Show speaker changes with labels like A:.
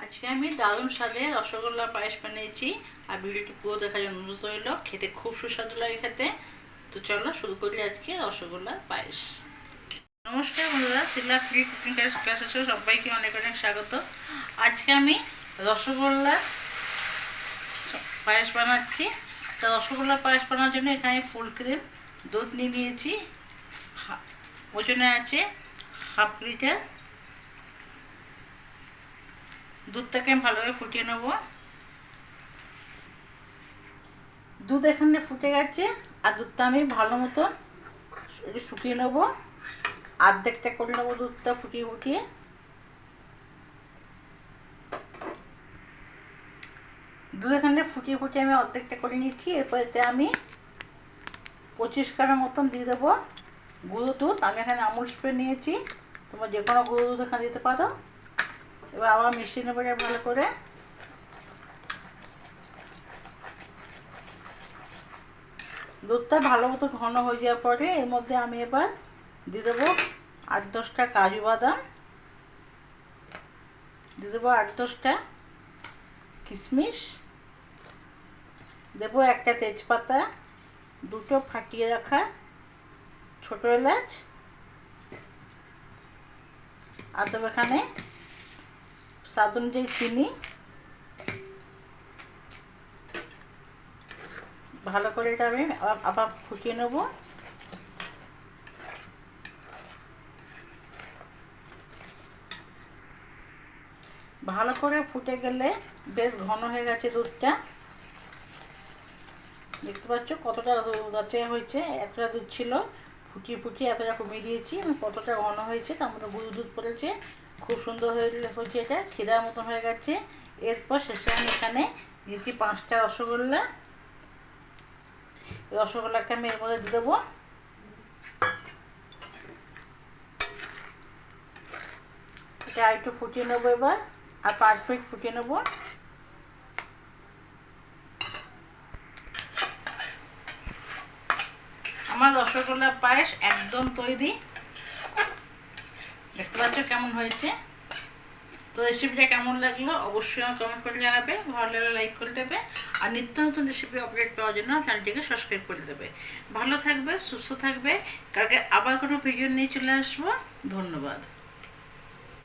A: আজকে আমি দারুণ স্বাদে রসগোল্লা পায়েস বানিয়েছি। আর ভিডিওটি পুরো দেখার জন্য অনুরোধ রইল। খেতে খুব সুস্বাদু লাগে খেতে। তো চলো শুরু করি আজকে রসগোল্লার পায়েস। নমস্কার বন্ধুরা, শিলা ফ্রি কুকিং ক্লাসে সবাইকে অনেক অনেক স্বাগত। আজকে আমি রসগোল্লার পায়েস বানাচ্ছি। তো রসগোল্লা পায়েস বানানোর জন্য এখানে ফুল ক্রিম দুধ নিয়ে নিয়েছি। ওজনে আছে 1/2 লিটার। দুধটাকে আমি ভালোভাবে ফুটিয়ে নেব। দুধ এখানে ফুটে গেছে আর দুধটা আমি ভালো মতো শুকিয়ে নেব। অর্ধেকটা করে নেবো দুধটা ফুটিয়ে ফুটিয়ে। দুধ এখানে ফুটিয়ে ফুটিয়ে আমি অর্ধেকটা করে নিচ্ছি। এরপরেতে আমি 25 গ্রামের মতন দিয়ে দেবো গুঁড়ো দুধ। আমি এখানে আমুল স্প্রে নিয়েছি, তোমরা যে কোনো গুঁড়ো দুধ এখানে দিতে পারো। এবার আবার মিশিয়ে নেবো ভালো করে। দুধটা ভালো মতো ঘন হয়ে যাওয়ার পরে এর মধ্যে আমি এবার দিয়ে দেবো 8-10টা কাজু বাদাম, দিয়ে দেবো 8-10টা কিশমিশ, দেবো একটা তেজপাতা, দুটো ফাটিয়ে রাখা ছোটো এলাচ, আর দেবো এখানে স্বাদ অনুযায়ী চিনি। ভালো করে এটা আমি আবার ফুটিয়ে নেব। ভালো করে ফুটে গেলে বেশ ঘন হয়ে গেছে দুধটা। দেখতে পাচ্ছ কতটা গাছে হয়েছে। এতটা দুধ ছিল, ফুটিয়ে ফুটিয়ে এতটা কমিয়ে দিয়েছি। আমি কতটা ঘন হয়েছে, তার মধ্যে গুঁড়ো দুধ পড়েছে, খুব সুন্দর হয়েছে। এটা খিদার মতন হয়ে গেছে। এরপর শেষে আমি এখানে দিয়েছি 5টা রসগোল্লা। রসগোল্লাকে আমি এর মধ্যে দিয়ে দেবো। এটা একটু ফুটিয়ে নেবো এবার, আর 5 মিনিট ফুটিয়ে নেবো। আমার রসগোল্লার পায়েস একদম তৈরি। দেখতে পাচ্ছ কেমন হয়েছে। তো রেসিপিটা কেমন লাগলো অবশ্যই আমার কমেন্ট করে জানাবে। ভালো লাগলে লাইক করে দেবে। আর নিত্য নতুন রেসিপি আপডেট পাওয়ার জন্য চ্যানেলটিকে সাবস্ক্রাইব করে দেবে। ভালো থাকবে, সুস্থ থাকবে। কালকে আবার কোনো ভিডিও নিয়ে চলে আসবো। ধন্যবাদ।